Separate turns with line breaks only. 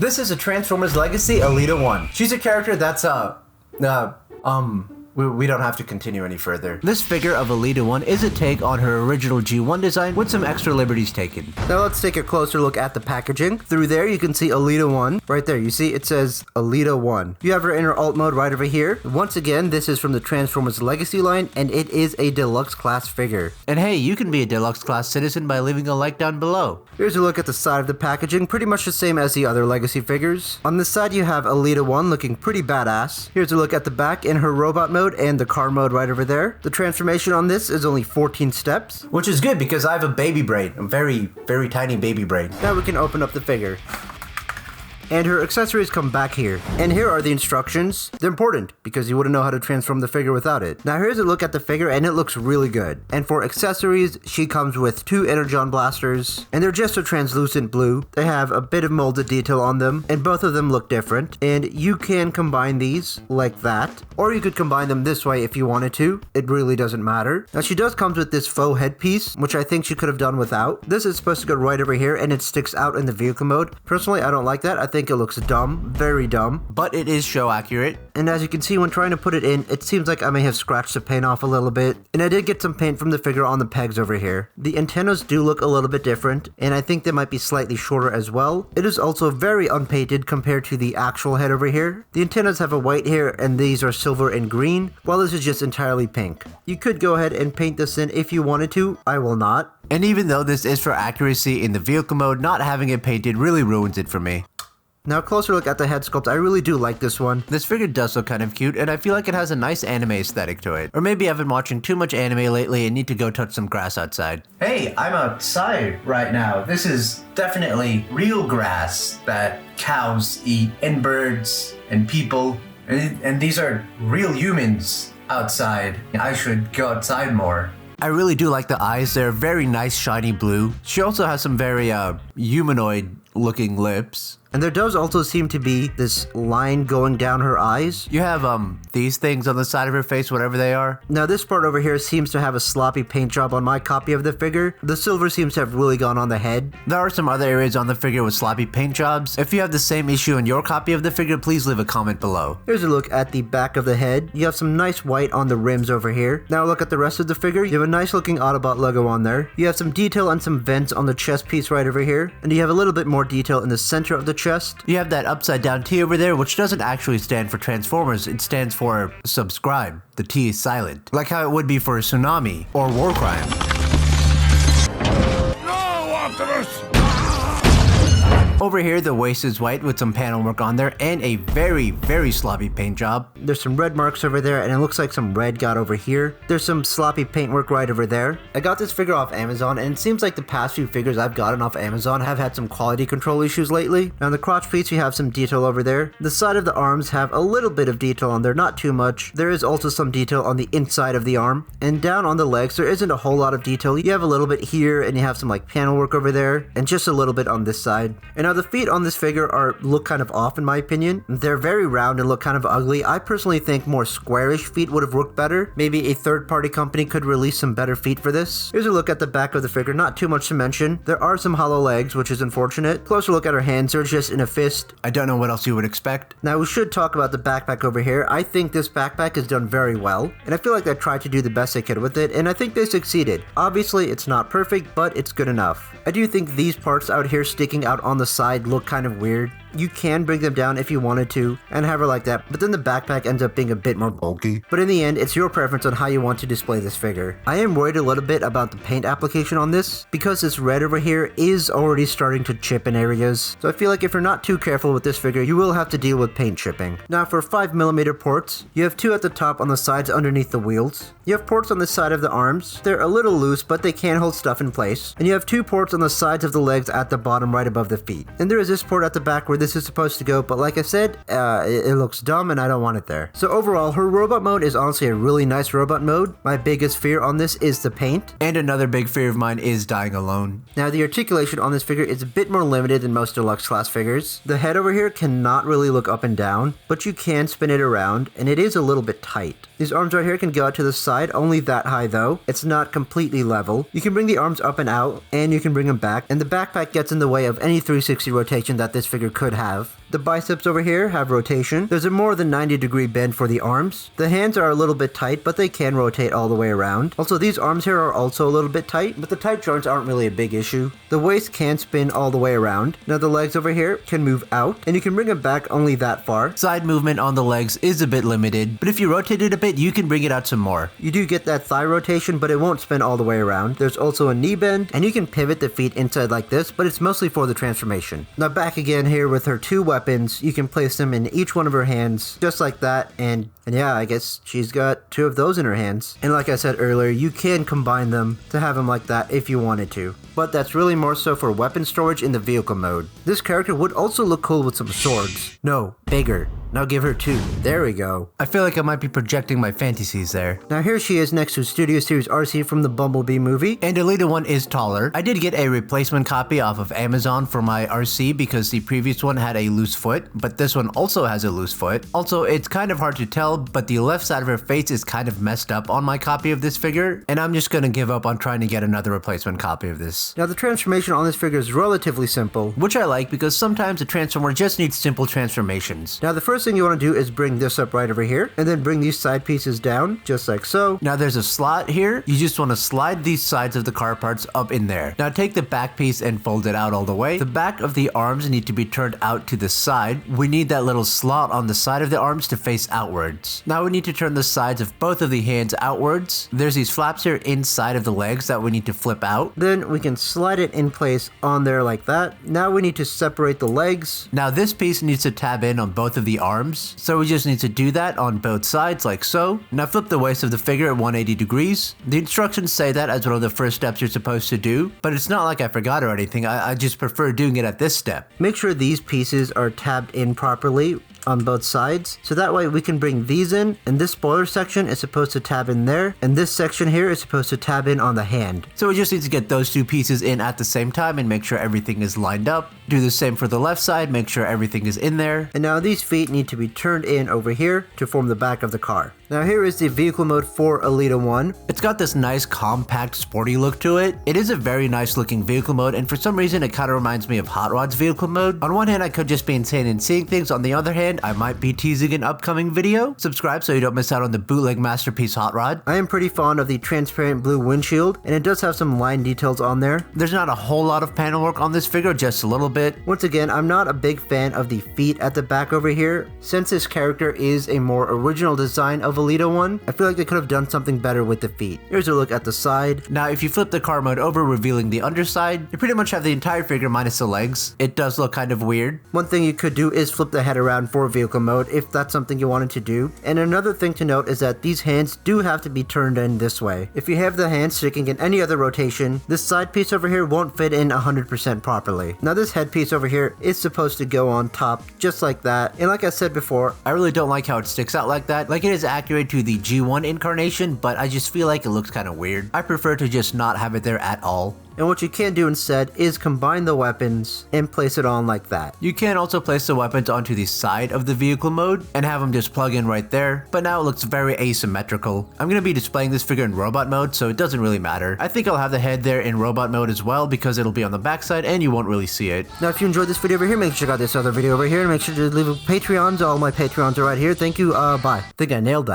This is a Transformers Legacy Elita-1. She's a character that's we don't have to continue any further. This figure of Elita-1 is a take on her original G1 design with some extra liberties taken. Now let's take a closer look at the packaging. Through there you can see Elita-1. Right there, you see it says Elita-1. You have her in her alt mode right over here. Once again, this is from the Transformers Legacy line, and it is a deluxe class figure. And hey, you can be a deluxe class citizen by leaving a like down below. Here's a look at the side of the packaging, pretty much the same as the other Legacy figures. On this side you have Elita-1 looking pretty badass. Here's a look at the back in her robot mode and the car mode right over there. The transformation on this is only 14 steps, which is good because I have a baby brain, a very, very tiny baby brain. Now we can open up the figure. And her accessories come back here. And here are the instructions. They're important because you wouldn't know how to transform the figure without it. Now here's a look at the figure and it looks really good. And for accessories, she comes with 2 energon blasters and they're just a translucent blue. They have a bit of molded detail on them and both of them look different. And you can combine these like that, or you could combine them this way if you wanted to. It really doesn't matter. Now she does come with this faux headpiece, which I think she could have done without. This is supposed to go right over here and it sticks out in the vehicle mode. Personally, I don't like that. I think it looks dumb, very dumb, but it is show accurate. And as you can see when trying to put it in, it seems like I may have scratched the paint off a little bit. And I did get some paint from the figure on the pegs over here. The antennas do look a little bit different, and I think they might be slightly shorter as well. It is also very unpainted compared to the actual head over here. The antennas have a white here, and these are silver and green, while this is just entirely pink. You could go ahead and paint this in if you wanted to. I will not. And even though this is for accuracy in the vehicle mode, not having it painted really ruins it for me. Now a closer look at the head sculpt, I really do like this one. This figure does look kind of cute, and I feel like it has a nice anime aesthetic to it. Or maybe I've been watching too much anime lately and need to go touch some grass outside. Hey, I'm outside right now. This is definitely real grass that cows eat, and birds, and people. And these are real humans outside. I should go outside more. I really do like the eyes. They're very nice shiny blue. She also has some very humanoid looking lips. And there does also seem to be this line going down her eyes. You have these things on the side of her face, whatever they are. Now this part over here seems to have a sloppy paint job on my copy of the figure. The silver seems to have really gone on the head. There are some other areas on the figure with sloppy paint jobs. If you have the same issue in your copy of the figure, please leave a comment below. Here's a look at the back of the head. You have some nice white on the rims over here. Now look at the rest of the figure. You have a nice looking Autobot logo on there. You have some detail and some vents on the chest piece right over here. And you have a little bit more detail in the center of the chest. You have that upside down T over there, which doesn't actually stand for Transformers. It stands for subscribe. The T is silent. Like how it would be for a tsunami or war crime. No, Optimus! Over here, the waist is white with some panel work on there and a very, very sloppy paint job. There's some red marks over there and it looks like some red got over here. There's some sloppy paint work right over there. I got this figure off Amazon and it seems like the past few figures I've gotten off Amazon have had some quality control issues lately. Now on the crotch piece, you have some detail over there. The side of the arms have a little bit of detail on there, not too much. There is also some detail on the inside of the arm. And down on the legs, there isn't a whole lot of detail. You have a little bit here and you have some like panel work over there and just a little bit on this side. And now the feet on this figure look kind of off in my opinion. They're very round and look kind of ugly. I personally think more squarish feet would have worked better. Maybe a third-party company could release some better feet for this. Here's a look at the back of the figure. Not too much to mention. There are some hollow legs, which is unfortunate. Closer look at her hands. They're just in a fist. I don't know what else you would expect. Now we should talk about the backpack over here. I think this backpack is done very well, and I feel like they tried to do the best they could with it, and I think they succeeded. Obviously, it's not perfect, but it's good enough. I do think these parts out here sticking out on the side look kind of weird. You can bring them down if you wanted to and have her like that, but then the backpack ends up being a bit more bulky. But in the end, it's your preference on how you want to display this figure. I am worried a little bit about the paint application on this because this red over here is already starting to chip in areas. So I feel like if you're not too careful with this figure, you will have to deal with paint chipping. Now for 5mm ports, you have 2 at the top on the sides underneath the wheels. You have ports on the side of the arms. They're a little loose, but they can hold stuff in place. And you have 2 ports on the sides of the legs at the bottom right above the feet. And there is this port at the back where this is supposed to go, but like I said, it looks dumb and I don't want it there. So overall, her robot mode is honestly a really nice robot mode. My biggest fear on this is the paint. And another big fear of mine is dying alone. Now the articulation on this figure is a bit more limited than most deluxe class figures. The head over here cannot really look up and down, but you can spin it around and it is a little bit tight. These arms right here can go out to the side, only that high though. It's not completely level. You can bring the arms up and out and you can bring them back, and the backpack gets in the way of any 360 rotation that this figure could would have. The biceps over here have rotation. There's a more than 90-degree bend for the arms. The hands are a little bit tight, but they can rotate all the way around. Also, these arms here are also a little bit tight, but the tight joints aren't really a big issue. The waist can spin all the way around. Now the legs over here can move out, and you can bring them back only that far. Side movement on the legs is a bit limited, but if you rotate it a bit, you can bring it out some more. You do get that thigh rotation, but it won't spin all the way around. There's also a knee bend, and you can pivot the feet inside like this, but it's mostly for the transformation. Now back again here with her two weapons. You can place them in each one of her hands, just like that, and yeah, I guess she's got two of those in her hands. And like I said earlier, you can combine them to have them like that if you wanted to. But that's really more so for weapon storage in the vehicle mode. This character would also look cool with some swords. No, bigger. Now give her two. There we go. I feel like I might be projecting my fantasies there. Now here she is next to Studio Series RC from the Bumblebee movie. And Elita-1 is taller. I did get a replacement copy off of Amazon for my RC because the previous one had a loose foot, but this one also has a loose foot. Also, it's kind of hard to tell, but the left side of her face is kind of messed up on my copy of this figure, and I'm just gonna give up on trying to get another replacement copy of this. Now the transformation on this figure is relatively simple, which I like because sometimes a transformer just needs simple transformations. Now the first thing you want to do is bring this up right over here, and then bring these side pieces down, just like so. Now there's a slot here. You just want to slide these sides of the car parts up in there. Now take the back piece and fold it out all the way. The back of the arms need to be turned out to the side. We need that little slot on the side of the arms to face outwards. Now we need to turn the sides of both of the hands outwards. There's these flaps here inside of the legs that we need to flip out. Then we can slide it in place on there like that. Now we need to separate the legs. Now this piece needs to tab in on both of the arms. So we just need to do that on both sides like so. Now flip the waist of the figure at 180 degrees. The instructions say that as one of the first steps you're supposed to do, but it's not like I forgot or anything. I just prefer doing it at this step. Make sure these pieces are tabbed in properly on both sides, so that way we can bring these in, and this spoiler section is supposed to tab in there, and this section here is supposed to tab in on the hand. So we just need to get those two pieces in at the same time and make sure everything is lined up. Do the same for the left side, make sure everything is in there. And now these feet need to be turned in over here to form the back of the car. Now here is the vehicle mode for Elita-1. It's got this nice compact sporty look to it. It is a very nice looking vehicle mode, and for some reason it kind of reminds me of Hot Rod's vehicle mode. On one hand I could just be insane and seeing things, on the other hand I might be teasing an upcoming video. Subscribe so you don't miss out on the bootleg masterpiece Hot Rod. I am pretty fond of the transparent blue windshield, and it does have some line details on there. There's not a whole lot of panel work on this figure, just a little bit. Once again, I'm not a big fan of the feet at the back over here. Since this character is a more original design of Elita-1, I feel like they could have done something better with the feet. Here's a look at the side. Now if you flip the car mode over, revealing the underside, you pretty much have the entire figure minus the legs. It does look kind of weird. One thing you could do is flip the head around for vehicle mode if that's something you wanted to do. And another thing to note is that these hands do have to be turned in this way. If you have the hands sticking in any other rotation, this side piece over here won't fit in 100% properly. Now this headpiece over here is supposed to go on top just like that, and like I said before, I really don't like how it sticks out like that. Like, it is accurate to the G1 incarnation, but I just feel like it looks kind of weird. I prefer to just not have it there at all. And what you can do instead is combine the weapons and place it on like that. You can also place the weapons onto the side of the vehicle mode and have them just plug in right there, but now it looks very asymmetrical. I'm going to be displaying this figure in robot mode, so it doesn't really matter. I think I'll have the head there in robot mode as well because it'll be on the backside and you won't really see it. Now if you enjoyed this video over here, make sure to check out this other video over here, and make sure to leave a Patreon. All my Patreons are right here. Thank you, bye. I think I nailed that.